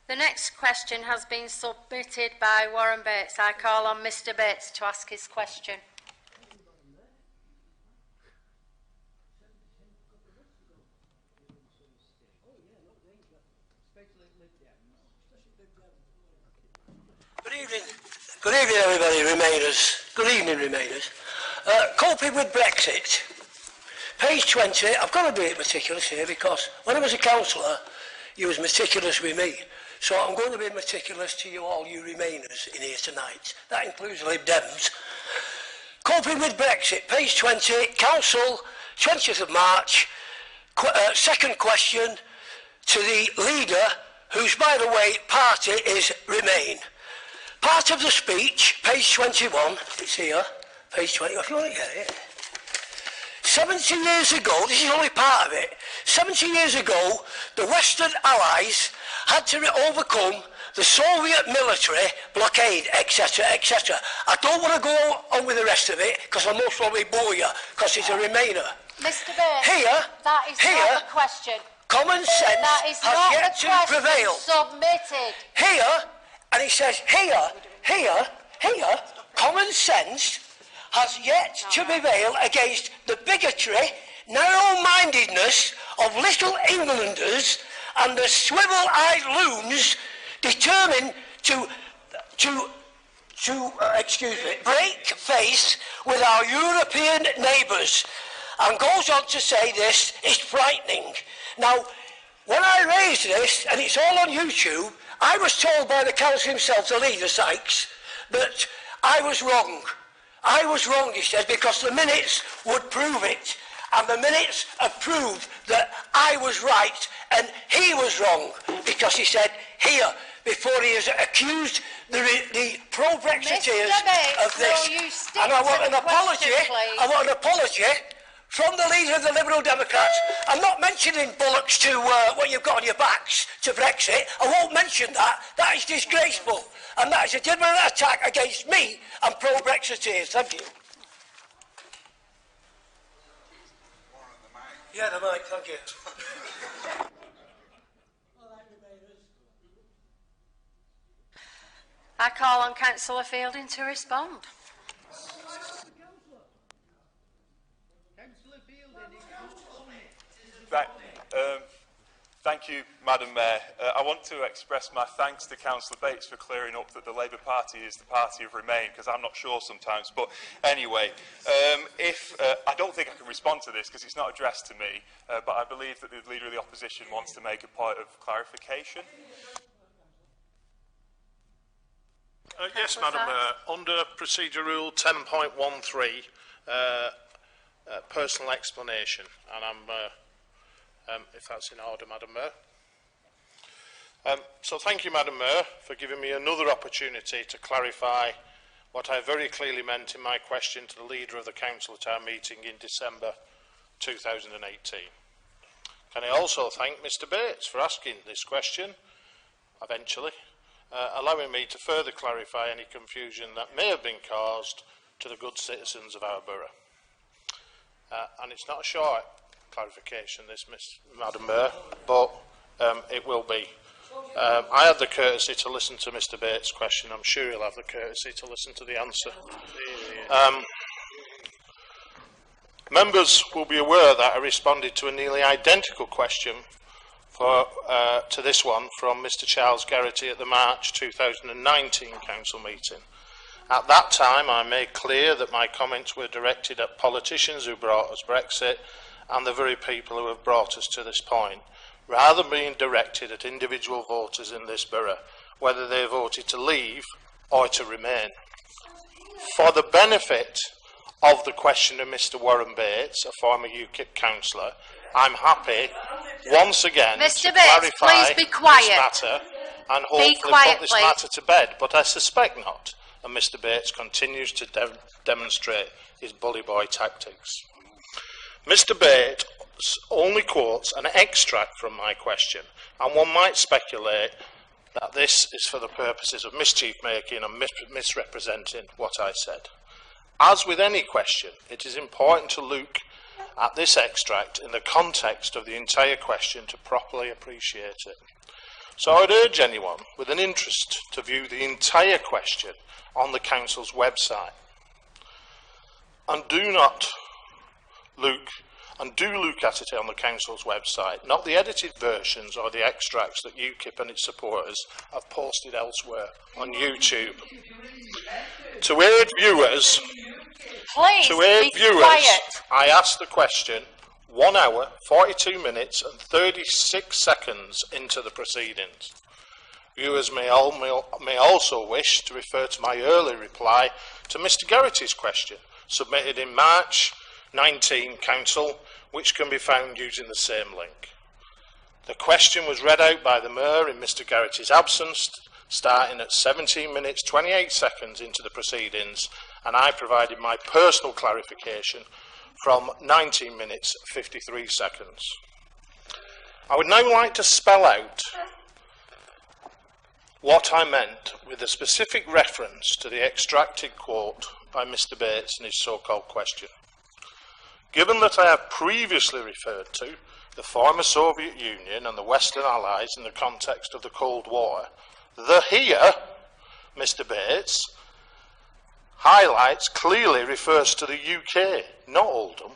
The next question has been submitted by Warren Bates. I call on Mr Bates to ask his question. Good evening everybody, Remainers. Good evening, Remainers. Coping with Brexit. Page 20, I've got to be meticulous here because when I was a councillor, you was meticulous with me. So I'm going to be meticulous to you all, you Remainers in here tonight. That includes Lib Dems. Coping with Brexit, page 20, Council, 20th of March. Second question to the leader, whose, by the way, party is Remain. Part of the speech, page 21, it's here, page 20, if you want to get it. 70 years ago, this is only part of it, 70 years ago, the Western Allies had to overcome the Soviet military blockade, etc., etc. I don't want to go on with the rest of it, because I'll most probably bore you, because it's a Remainer. Mr Bates, here, that is not the question. Common sense has yet to prevail. Submitted. Here, and he says, here, common sense has yet to prevail against the bigotry, narrow-mindedness of little Englanders and the swivel-eyed loons determined to break faith with our European neighbours. And goes on to say this is frightening. Now, when I raised this, and it's all on YouTube, I was told by the council himself, the leader, Sykes, that I was wrong. I was wrong, he said, because the minutes would prove it. And the minutes have proved that I was right and he was wrong, because he said here, before he has accused the pro-Brexiteers of this. And I want an apology, from the leader of the Liberal Democrats. I'm not mentioning bollocks to what you've got on your backs to Brexit. I won't mention that. That is disgraceful. And that is a deliberate attack against me and pro-Brexiteers. Thank you. Yeah, the mic, thank you. I call on Councillor Fielding to respond. Thank you, Madam Mayor. I want to express my thanks to Councillor Bates for clearing up that the Labour Party is the party of Remain, because I'm not sure sometimes. But anyway, I don't think I can respond to this because it's not addressed to me, but I believe that the Leader of the Opposition wants to make a point of clarification. Yes, Madam Mayor. Under Procedure Rule 10.13, personal explanation, and if that's in order, Madam Mayor. So thank you, Madam Mayor, for giving me another opportunity to clarify what I very clearly meant in my question to the Leader of the Council at our meeting in December 2018. Can I also thank Mr Bates for asking this question, eventually, allowing me to further clarify any confusion that may have been caused to the good citizens of our borough. And it's not a short clarification, this, Madam Mayor, but it will be. I had the courtesy to listen to Mr Bates' question. I'm sure he'll have the courtesy to listen to the answer. Members will be aware that I responded to a nearly identical question to this one from Mr Charles Garrity at the March 2019 Council meeting. At that time, I made clear that my comments were directed at politicians who brought us Brexit and the very people who have brought us to this point, rather than being directed at individual voters in this borough, whether they voted to leave or to remain. For the benefit of the question of Mr Warren Bates, a former UKIP councillor, I'm happy once again to clarify this matter and hopefully put this matter to bed, but I suspect not, and Mr Bates continues to demonstrate his bully boy tactics. Mr Bates only quotes an extract from my question, and one might speculate that this is for the purposes of mischief making and misrepresenting what I said. As with any question, it is important to look at this extract in the context of the entire question to properly appreciate it. So I would urge anyone with an interest to view the entire question on the Council's website. And do look at it on the Council's website, not the edited versions or the extracts that UKIP and its supporters have posted elsewhere on YouTube. To aid viewers, I asked the question 1 hour, 42 minutes and 36 seconds into the proceedings. Viewers may also wish to refer to my early reply to Mr Garrity's question, submitted in March 19 Council, which can be found using the same link. The question was read out by the Mayor in Mr Garrity's absence, starting at 17 minutes 28 seconds into the proceedings, and I provided my personal clarification from 19 minutes 53 seconds. I would now like to spell out what I meant with a specific reference to the extracted quote by Mr Bates in his so-called question. Given that I have previously referred to the former Soviet Union and the Western Allies in the context of the Cold War, the here, Mr Bates, highlights clearly refers to the UK, not Oldham,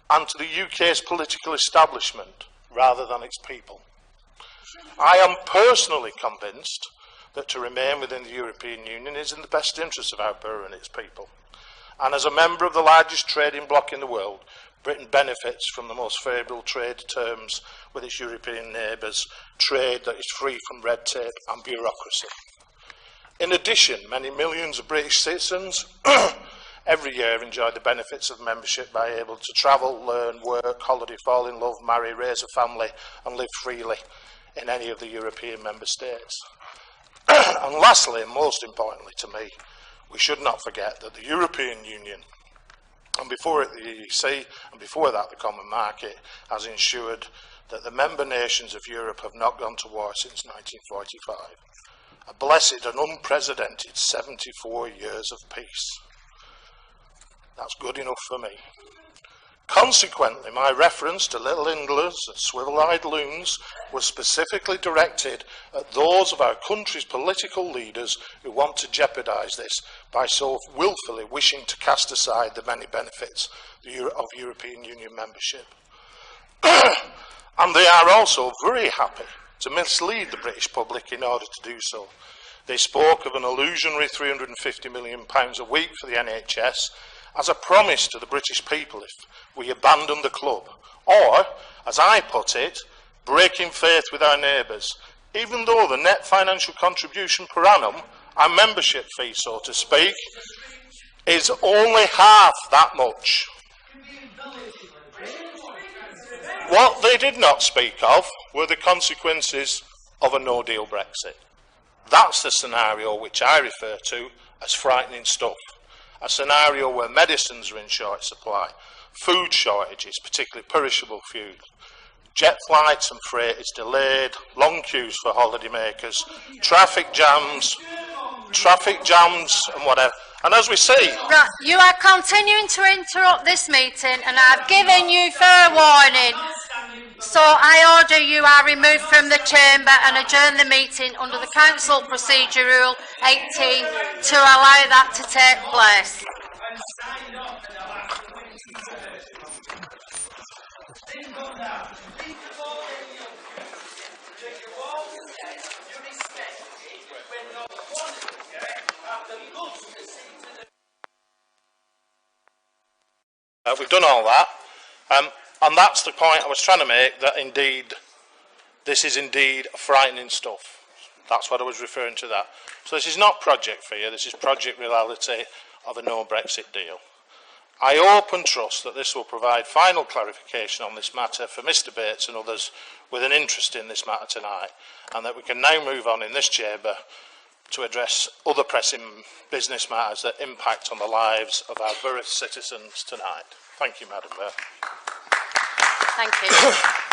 and to the UK's political establishment rather than its people. I am personally convinced that to remain within the European Union is in the best interest of our borough and its people. And as a member of the largest trading bloc in the world, Britain benefits from the most favourable trade terms with its European neighbours, trade that is free from red tape and bureaucracy. In addition, many millions of British citizens every year enjoy the benefits of membership by able to travel, learn, work, holiday, fall in love, marry, raise a family and live freely in any of the European member states. And lastly, and most importantly to me, we should not forget that the European Union, and before it the EEC, and before that the Common Market, has ensured that the member nations of Europe have not gone to war since 1945. A blessed and unprecedented 74 years of peace. That's good enough for me. Consequently, my reference to little Englers and swivel-eyed loons was specifically directed at those of our country's political leaders who want to jeopardise this by so willfully wishing to cast aside the many benefits of European Union membership. And they are also very happy to mislead the British public in order to do so. They spoke of an illusionary £350 million a week for the NHS as a promise to the British people if we abandon the club, or, as I put it, breaking faith with our neighbours, even though the net financial contribution per annum, our membership fee, so to speak, is only half that much. What they did not speak of were the consequences of a no-deal Brexit. That's the scenario which I refer to as frightening stuff. A scenario where medicines are in short supply, food shortages, particularly perishable food, jet flights and freight is delayed, long queues for holidaymakers, traffic jams and whatever. And as we see... Right, you are continuing to interrupt this meeting and I've given you fair warning. So I order you are removed from the chamber and adjourn the meeting under the Council Procedure Rule 18 to allow that to take place. We've done all that. And that's the point I was trying to make, that indeed, this is indeed frightening stuff. That's what I was referring to that. So this is not project fear, this is project reality of a no-Brexit deal. I hope and trust that this will provide final clarification on this matter for Mr Bates and others with an interest in this matter tonight, and that we can now move on in this chamber to address other pressing business matters that impact on the lives of our borough citizens tonight. Thank you, Madam Mayor. Thank you.